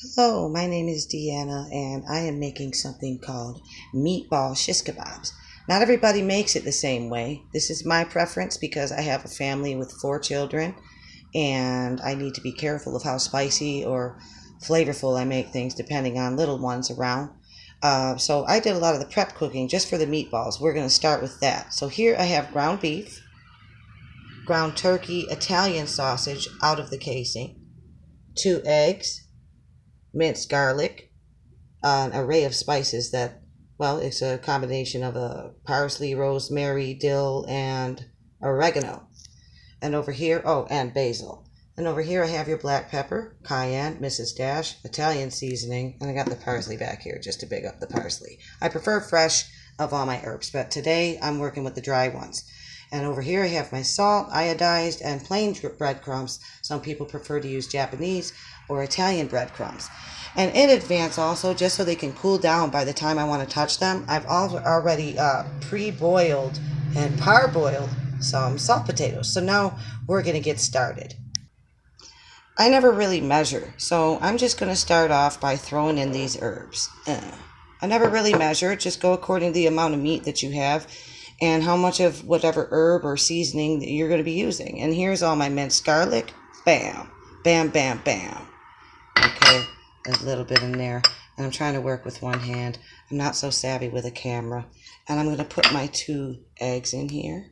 Hello, my name is Deanna, and I am making something called Meatball Shish Kabobs. Not everybody makes it the same way. This is my preference because I have a family with 4 children, and I need to be careful of how spicy or flavorful I make things depending on little ones around. So I did a lot of the prep cooking just for the meatballs. We're going to start with that. So here I have ground beef, ground turkey, Italian sausage out of the casing, 2 eggs, minced garlic, an array of spices that, well, it's a combination of parsley, rosemary, dill, and oregano. And over here, oh, and basil. And over here I have your black pepper, cayenne, Mrs. Dash, Italian seasoning, and I got the parsley back here just to big up the parsley. I prefer fresh of all my herbs, but today I'm working with the dry ones. And over here I have my salt, iodized, and plain breadcrumbs. Some people prefer to use Japanese or Italian breadcrumbs. And in advance also, just so they can cool down by the time I want to touch them, I've already pre-boiled and parboiled some salt potatoes. So now we're going to get started. I never really measure, so I'm just going to start off by throwing in these herbs. I never really measure, just go according to the amount of meat that you have and how much of whatever herb or seasoning that you're going to be using. And here's all my minced garlic. Bam, bam, bam, bam. Okay, a little bit in there. And I'm trying to work with one hand. I'm not so savvy with a camera. And I'm going to put my 2 eggs in here.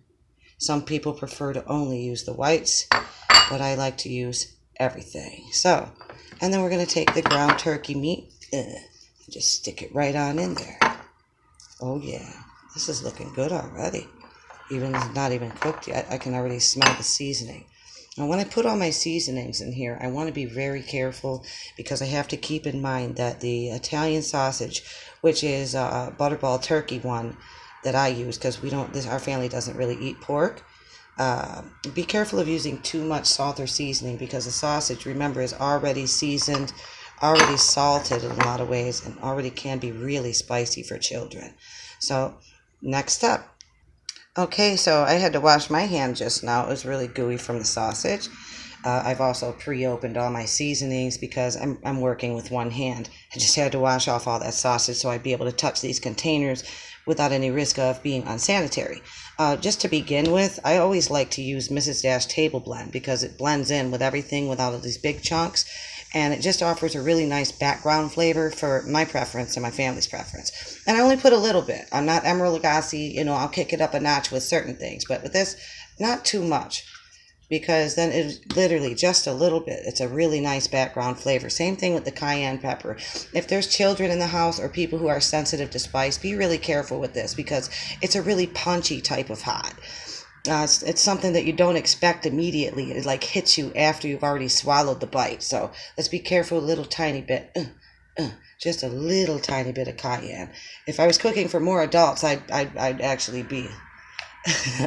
Some people prefer to only use the whites, but I like to use everything. So, and then we're going to take the ground turkey meat and just stick it right on in there. Oh yeah, this is looking good already. Even it's not even cooked yet, I can already smell the seasoning. Now when I put all my seasonings in here, I want to be very careful because I have to keep in mind that the Italian sausage, which is a butterball turkey one that I use because our family doesn't really eat pork. Be careful of using too much salt or seasoning because the sausage, remember, is already seasoned, already salted in a lot of ways, and already can be really spicy for children. So, next step. Okay, so I had to wash my hand just now. It was really gooey from the sausage. I've also pre-opened all my seasonings because I'm working with one hand. I just had to wash off all that sausage so I'd be able to touch these containers without any risk of being unsanitary. Just to begin with, I always like to use Mrs. Dash Table Blend because it blends in with everything without all these big chunks, and it just offers a really nice background flavor for my preference and my family's preference. And I only put a little bit. I'm not Emeril Lagasse, I'll kick it up a notch with certain things, but with this, not too much. Because then it's literally just a little bit. It's a really nice background flavor. Same thing with the cayenne pepper. If there's children in the house or people who are sensitive to spice, be really careful with this because it's a really punchy type of hot. It's something that you don't expect immediately. It like hits you after you've already swallowed the bite. So let's be careful a little tiny bit. Just a little tiny bit of cayenne. If I was cooking for more adults, I'd actually be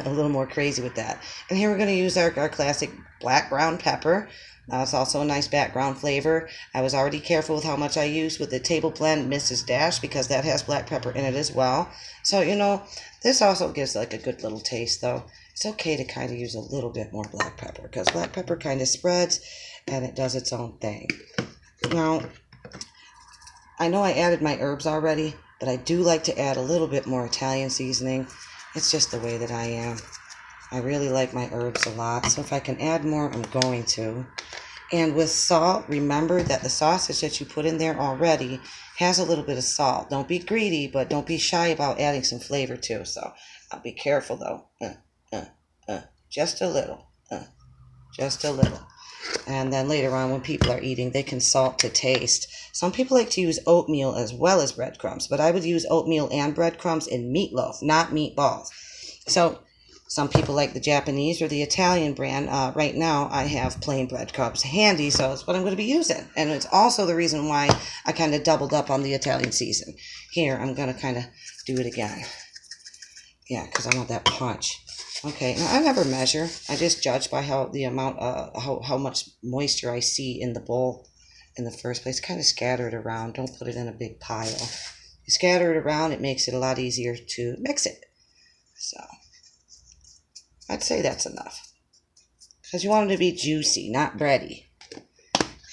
a little more crazy with that. And here we're going to use our classic black ground pepper. It's also a nice background flavor. I was already careful with how much I used with the Table Blend Mrs. Dash because that has black pepper in it as well. So, this also gives like a good little taste though. It's okay to kind of use a little bit more black pepper because black pepper kind of spreads and it does its own thing. Now, I know I added my herbs already, but I do like to add a little bit more Italian seasoning. It's just the way that I am. I really like my herbs a lot, so if I can add more, I'm going to. And with salt, remember that the sausage that you put in there already has a little bit of salt. Don't be greedy, but don't be shy about adding some flavor too. So I'll be careful though. Just a little. Just a little. And then later on when people are eating, they can salt to taste. Some people like to use oatmeal as well as breadcrumbs, but I would use oatmeal and breadcrumbs in meatloaf, not meatballs. So some people like the Japanese or the Italian brand. Right now I have plain breadcrumbs handy, so it's what I'm going to be using. And it's also the reason why I kind of doubled up on the Italian season. Here, I'm going to kind of do it again. Yeah, because I want that punch. Okay, now I never measure. I just judge by how the amount, how much moisture I see in the bowl in the first place. Kind of scatter it around. Don't put it in a big pile. You scatter it around, it makes it a lot easier to mix it. So, I'd say that's enough. Because you want them to be juicy, not bready.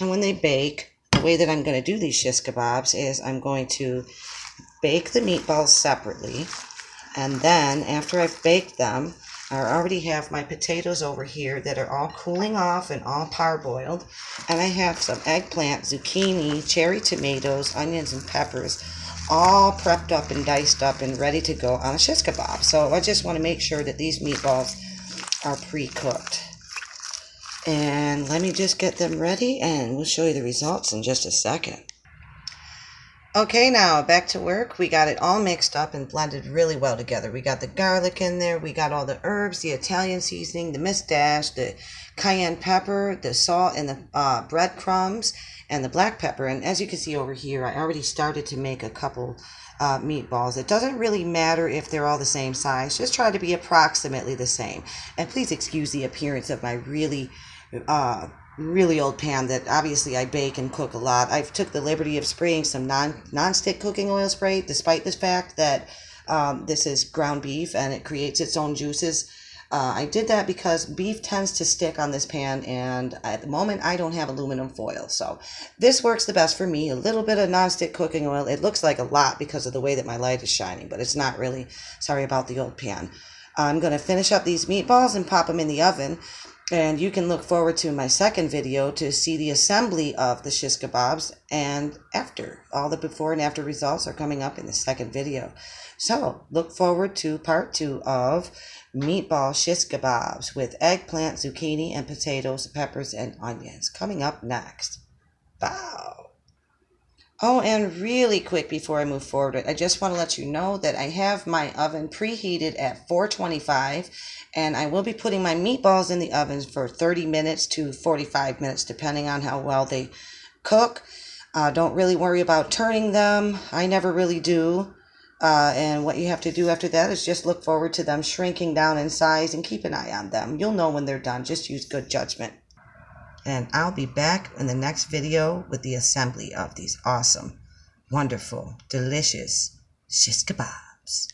And when they bake, way that I'm going to do these shish kebabs is I'm going to bake the meatballs separately, and then after I've baked them, I already have my potatoes over here that are all cooling off and all parboiled, and I have some eggplant, zucchini, cherry tomatoes, onions, and peppers all prepped up and diced up and ready to go on a shish kebab. So I just want to make sure that these meatballs are pre-cooked. And let me just get them ready and we'll show you the results in just a second. Okay, now back to work. We got it all mixed up and blended really well together. We got the garlic in there, we got all the herbs, the Italian seasoning, the mustache, the cayenne pepper, the salt, and the breadcrumbs, and the black pepper. And as you can see over here, I already started to make a couple meatballs. It doesn't really matter if they're all the same size. Just try to be approximately the same. And please excuse the appearance of my really old pan that obviously I bake and cook a lot. I've took the liberty of spraying some non-stick cooking oil spray, despite the fact that this is ground beef and it creates its own juices. I did that because beef tends to stick on this pan, and at the moment I don't have aluminum foil. So this works the best for me. A little bit of non-stick cooking oil. It looks like a lot because of the way that my light is shining, but it's not really. Sorry about the old pan. I'm going to finish up these meatballs and pop them in the oven. And you can look forward to my second video to see the assembly of the shish kebabs and after. All the before and after results are coming up in the second video. So look forward to part 2 of meatball shish kebabs with eggplant, zucchini, and potatoes, peppers, and onions coming up next. Wow. Oh, and really quick before I move forward, I just want to let you know that I have my oven preheated at 425, and I will be putting my meatballs in the oven for 30 minutes to 45 minutes, depending on how well they cook. Don't really worry about turning them. I never really do. And what you have to do after that is just look forward to them shrinking down in size and keep an eye on them. You'll know when they're done. Just use good judgment. And I'll be back in the next video with the assembly of these awesome, wonderful, delicious shish kebabs.